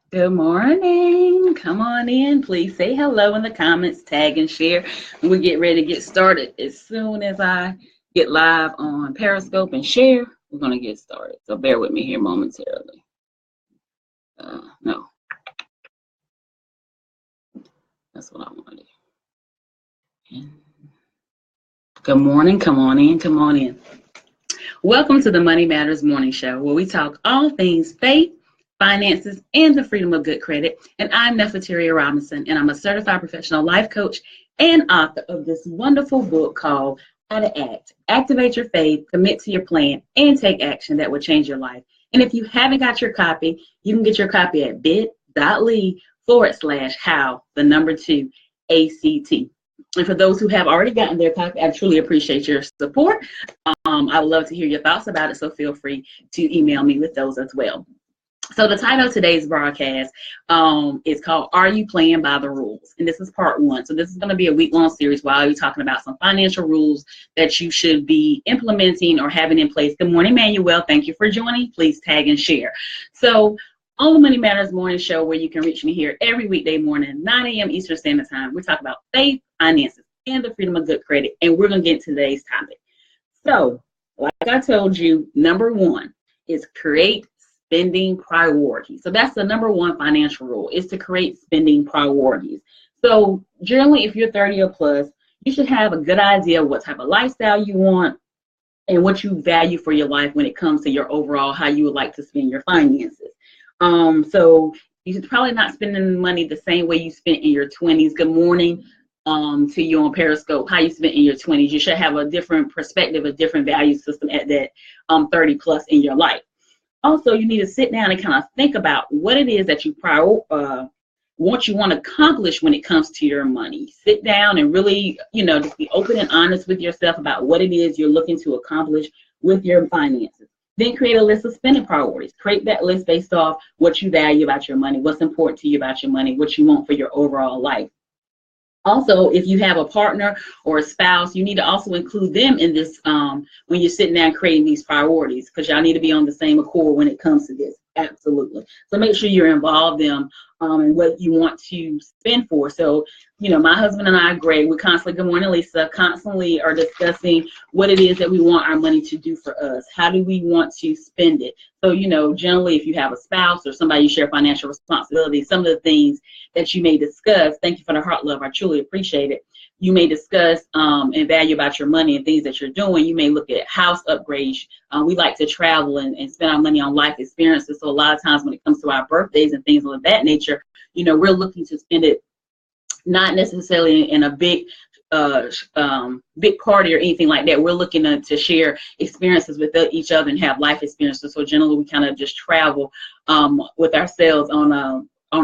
Good morning. Come on in. Please say hello in the comments, tag and share. And we get ready to get started. As soon as I get live on Periscope and share, we're going to get started. So bear with me here momentarily. No, that's what I want to do. Good morning. Come on in. Come on in. Welcome to the Money Matters Morning Show, where we talk all things faith, finances, and the freedom of good credit. And I'm Nefateria Robinson, and I'm a certified professional life coach and author of this wonderful book called How to Act. Activate your faith, commit to your plan, and take action that will change your life. And if you haven't got your copy, you can get your copy at bit.ly/how2ACT. And for those who have already gotten their copy, I truly appreciate your support. I would love to hear your thoughts about it, so feel free to email me with those as well. So the title of today's broadcast is called Are You Playing by the Rules? And this is part one. So this is going to be a week-long series while you're talking about some financial rules that you should be implementing or having in place. Good morning, Manuel. Thank you for joining. Please tag and share. So on the Money Matters Morning Show, where you can reach me here every weekday morning, 9 a.m. Eastern Standard Time, we talk about faith, finances, and the freedom of good credit. And we're going to get into today's topic. So like I told you, number one is create spending priorities. So that's the number one financial rule, is to create spending priorities. So generally, if you're 30 or plus, you should have a good idea of what type of lifestyle you want and what you value for your life when it comes to your overall, how you would like to spend your finances. So you should probably not spending money the same way you spent in your 20s. Good morning to you on Periscope. How you spent in your 20s. You should have a different perspective, a different value system at that 30 plus in your life. Also, you need to sit down and kind of think about what it is that you want to accomplish when it comes to your money. Sit down and really, just be open and honest with yourself about what it is you're looking to accomplish with your finances. Then create a list of spending priorities. Create that list based off what you value about your money, what's important to you about your money, what you want for your overall life. Also, if you have a partner or a spouse, you need to also include them in this when you're sitting down creating these priorities, because y'all need to be on the same accord when it comes to this. Absolutely. So make sure you're involved them in what you want to spend for. So, my husband and I, Greg, we constantly, good morning, Lisa, constantly are discussing what it is that we want our money to do for us. How do we want to spend it? So, generally, if you have a spouse or somebody you share financial responsibility, some of the things that you may discuss, thank you for the heart love, I truly appreciate it. You may discuss and value about your money and things that you're doing. You may look at house upgrades. We like to travel and spend our money on life experiences. So a lot of times when it comes to our birthdays and things of that nature, we're looking to spend it not necessarily in a big party or anything like that. We're looking to share experiences with each other and have life experiences. So generally we kind of just travel with ourselves on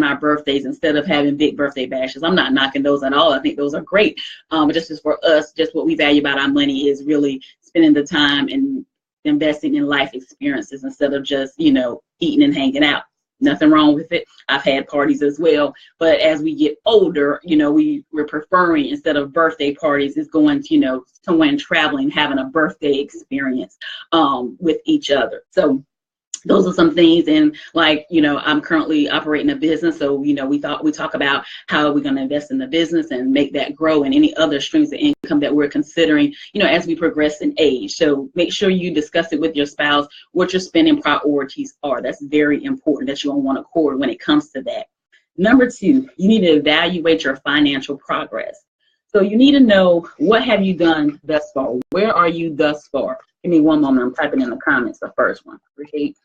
our birthdays instead of having big birthday bashes. I'm not knocking those at all. I think those are great. But just as for us, just what we value about our money is really spending the time and investing in life experiences instead of just, eating and hanging out. Nothing wrong with it. I've had parties as well. But as we get older, we're preferring, instead of birthday parties, is going to, somewhere and traveling, having a birthday experience with each other. So those are some things. And I'm currently operating a business. So, we talk about how we're going to invest in the business and make that grow, and any other streams of income that we're considering, as we progress in age. So make sure you discuss it with your spouse, what your spending priorities are. That's very important, that you're on one accord when it comes to that. Number two, you need to evaluate your financial progress. So you need to know, what have you done thus far? Where are you thus far? Give me one moment. I'm typing in the comments, the first one. Create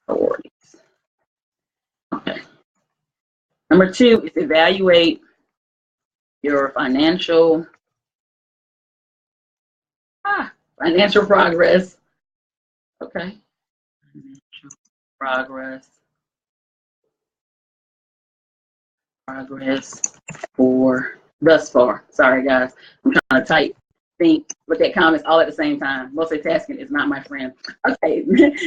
priorities. Okay. Number two is evaluate your financial progress. Okay. Financial progress for thus far. Sorry guys, I'm trying to type, think, look at comments all at the same time. Multitasking is not my friend. Okay.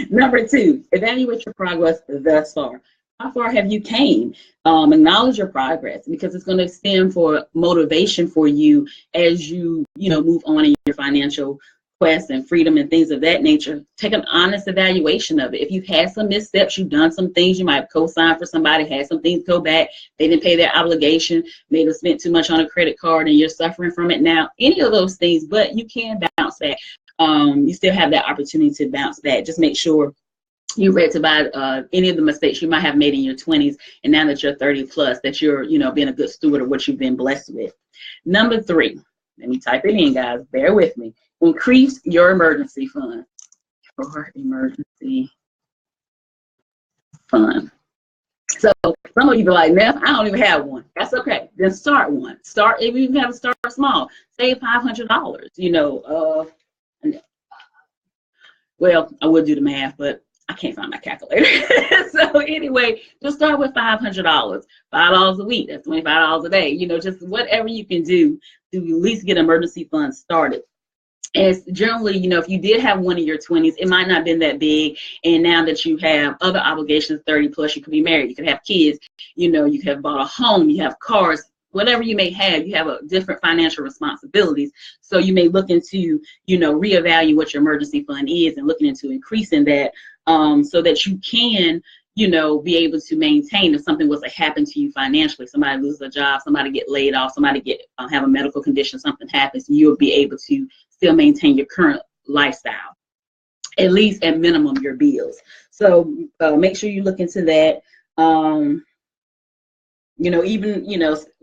Number two, evaluate your progress thus far. How far have you came? Acknowledge your progress, because it's going to stand for motivation for you as you, move on in your financial requests and freedom and things of that nature, take an honest evaluation of it. If you've had some missteps, you've done some things, you might have co-signed for somebody, had some things go back, they didn't pay their obligation, maybe spent too much on a credit card and you're suffering from it now, any of those things, but you can bounce back. You still have that opportunity to bounce back. Just make sure you rectify any of the mistakes you might have made in your 20s, and now that you're 30 plus, that you're, being a good steward of what you've been blessed with. Number 3, let me type it in, guys, bear with me. Increase your emergency fund. Or emergency fund. So some of you be like, Neff, I don't even have one. That's okay. Then start one. Start, if you have to start small, save $500. Well, I would do the math, but I can't find my calculator. So anyway, just start with $500, $5 a week. That's $25 a day. Just whatever you can do to at least get emergency funds started. And generally, if you did have one in your 20s, it might not have been that big. And now that you have other obligations, 30 plus, you could be married, you could have kids, you could have bought a home, you have cars, whatever you may have, you have a different financial responsibilities. So you may look into, reevaluate what your emergency fund is and looking into increasing that so that you can, be able to maintain if something was to happen to you financially, somebody loses a job, somebody get laid off, somebody have a medical condition, something happens, you'll be able to still maintain your current lifestyle, at least at minimum your bills. So make sure you look into that.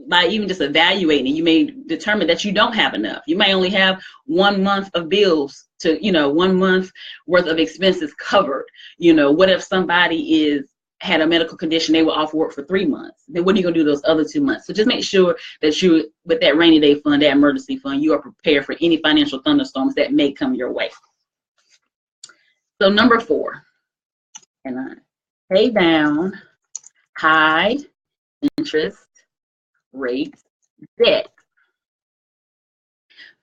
By even just evaluating it, you may determine that you don't have enough. You may only have 1 month of bills to, 1 month worth of expenses covered. What if somebody had a medical condition, they were off work for 3 months? Then what are you gonna do those other 2 months? So just make sure that you, with that rainy day fund, that emergency fund, you are prepared for any financial thunderstorms that may come your way. So number 4, and I pay down high interest rate debt.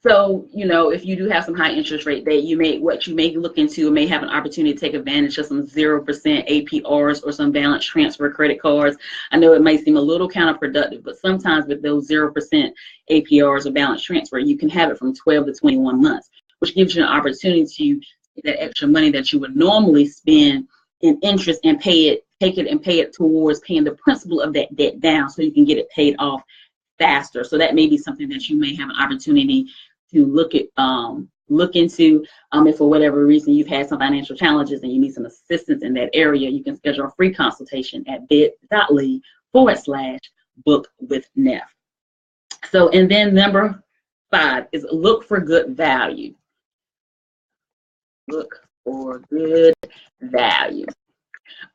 So, if you do have some high interest rate debt, you may look into may have an opportunity to take advantage of some 0% APRs or some balance transfer credit cards. I know it may seem a little counterproductive, but sometimes with those 0% APRs or balance transfer, you can have it from 12 to 21 months, which gives you an opportunity to take that extra money that you would normally spend in interest and take it towards paying the principal of that debt down so you can get it paid off faster. So that may be something that you may have an opportunity to look into. If for whatever reason you've had some financial challenges and you need some assistance in that area, you can schedule a free consultation at bit.ly/book with Neff. So, and then number 5 is look for good value. Look for good value.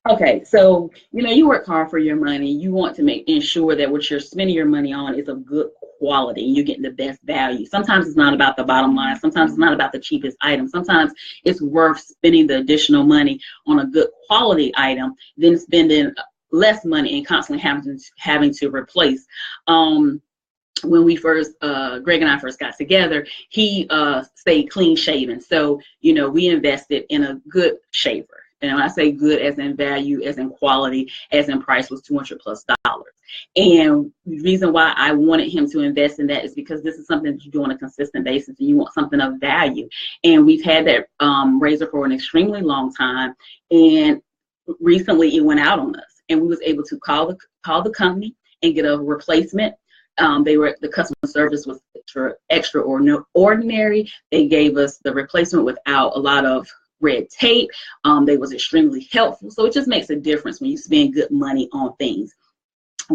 Okay, so you work hard for your money. You want to ensure that what you're spending your money on is of good quality and you're getting the best value. Sometimes it's not about the bottom line. Sometimes it's not about the cheapest item. Sometimes it's worth spending the additional money on a good quality item than spending less money and constantly having to replace. When we first, Greg and I first got together, he stayed clean shaven. So, we invested in a good shaver. And when I say good, as in value, as in quality, as in price, was $200+. And the reason why I wanted him to invest in that is because this is something that you do on a consistent basis and you want something of value. And we've had that razor for an extremely long time. And recently it went out on us. And we was able to call the company and get a replacement. The customer service was extraordinary. They gave us the replacement without a lot of red tape. They was extremely helpful. So it just makes a difference when you spend good money on things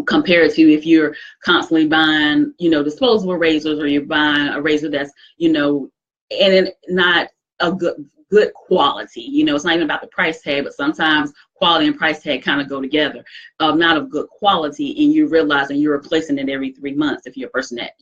compared to if you're constantly buying, disposable razors, or you're buying a razor that's, and not a good quality. It's not even about the price tag, but sometimes quality and price tag kind of go together. Not of good quality, and you realizing you're replacing it every 3 months. If you're a person that,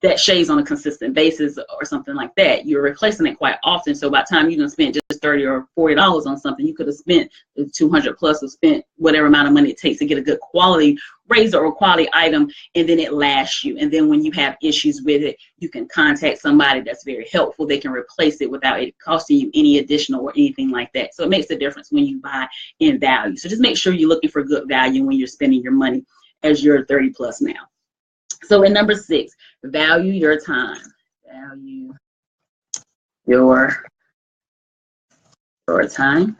that shaves on a consistent basis or something like that, you're replacing it quite often. So by the time you can spend just $30 or $40 on something, you could have spent $200+ or spent whatever amount of money it takes to get a good quality razor or quality item, and then it lasts you. And then when you have issues with it, you can contact somebody that's very helpful. They can replace it without it costing you any additional or anything like that. So it makes a difference when you buy in value. So just make sure you're looking for good value when you're spending your money as you're 30+ now. So in number 6, value your time. Value your time.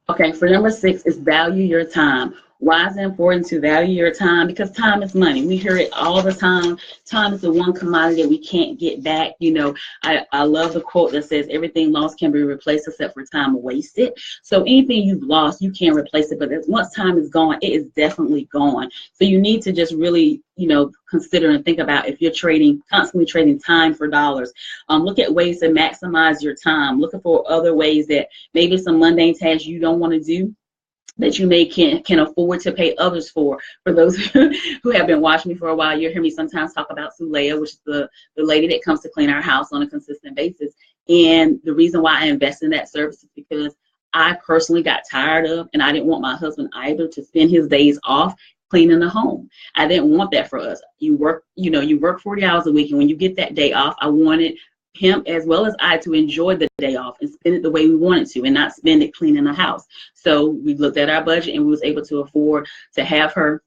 Okay, for number 6 is value your time. Why is it important to value your time? Because time is money. We hear it all the time. Time is the one commodity that we can't get back. You know, I love the quote that says everything lost can be replaced except for time wasted. So anything you've lost, you can't replace it. But once time is gone, it is definitely gone. So you need to just really, you know, consider and think about if you're constantly trading time for dollars. Look at ways to maximize your time. Looking for other ways that maybe some mundane tasks you don't want to do, that you can afford to pay others for. For those who have been watching me for a while, you'll hear me sometimes talk about Sulea, which is the lady that comes to clean our house on a consistent basis. And the reason why I invest in that service is because I personally got tired of, and I didn't want my husband either to spend his days off cleaning the home. I didn't want that for us. You work 40 hours a week, and when you get that day off, I wanted him as well as I to enjoy the day off and spend it the way we wanted to and not spend it cleaning the house. So we looked at our budget and we was able to afford to have her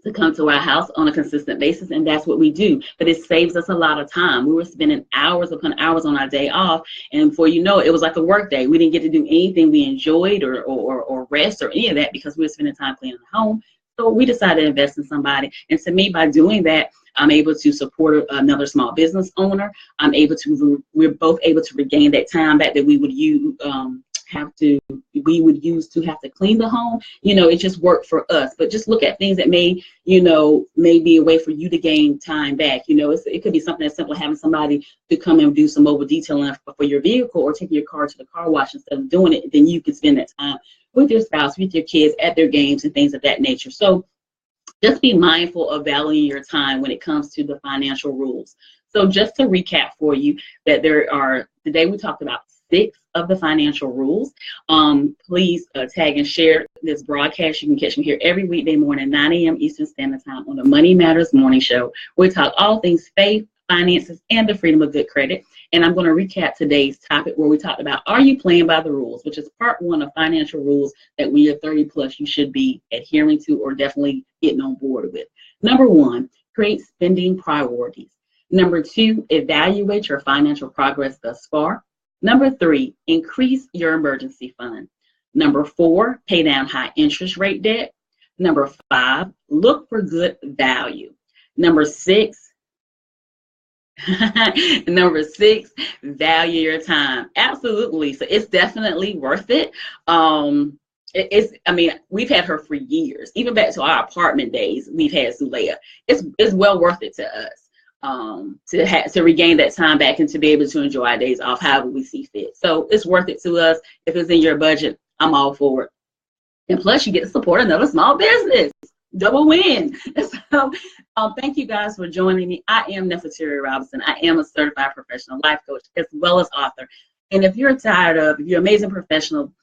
to come to our house on a consistent basis, and that's what we do. But it saves us a lot of time. We were spending hours upon hours on our day off, and before you know it, it was like a work day. We didn't get to do anything we enjoyed or rest or any of that because we were spending time cleaning the home. So we decided to invest in somebody. And to me, by doing that, I'm able to support another small business owner. We're both able to regain that time back that we would use to have to clean the home. You know, it just worked for us. But just look at things that may be a way for you to gain time back. You know, it could be something as simple as having somebody to come and do some mobile detailing for your vehicle, or taking your car to the car wash instead of doing it. Then you can spend that time with your spouse, with your kids, at their games and things of that nature. So just be mindful of valuing your time when it comes to the financial rules. So just to recap for you, that today we talked about 6 of the financial rules. Please tag and share this broadcast. You can catch me here every weekday morning, 9 a.m. Eastern Standard Time on the Money Matters Morning Show. We talk all things faith, finances, and the freedom of good credit. And I'm going to recap today's topic where we talked about, are you playing by the rules, which is part 1 of financial rules that when you're 30 plus, you should be adhering to or definitely getting on board with. Number 1, create spending priorities. Number 2, evaluate your financial progress thus far. Number 3, increase your emergency fund. Number 4, pay down high interest rate debt. Number 5, look for good value. Number 6, value your time. Absolutely. So it's definitely worth it. We've had her for years, even back to our apartment days. We've had Sulea. It's well worth it to us to regain that time back and to be able to enjoy our days off however we see fit. So it's worth it to us. If it's in your budget, I'm all for it. And plus, you get to support another small business. Double win. So thank you guys for joining me. I am Nefateria Robinson. I am a certified professional life coach as well as author. And if you're you're an amazing professional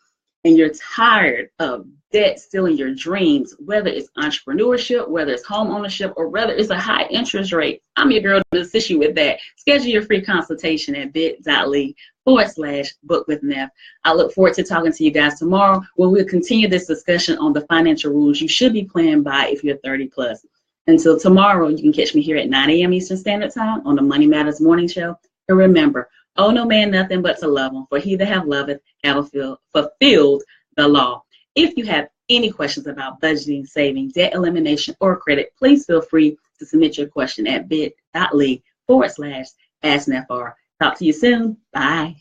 and you're tired of debt stealing your dreams, whether it's entrepreneurship, whether it's home ownership, or whether it's a high interest rate, I'm your girl to assist you with that. Schedule your free consultation at bit.ly/book-with-Nef. I look forward to talking to you guys tomorrow when we'll continue this discussion on the financial rules you should be playing by if you're 30 plus. Until tomorrow, you can catch me here at 9 a.m. Eastern Standard Time on the Money Matters Morning Show. And remember, owe no man nothing but to love him, for he that have loveth have fulfilled the law. If you have any questions about budgeting, saving, debt elimination, or credit, please feel free to submit your question at bit.ly/asknefr. Talk to you soon. Bye.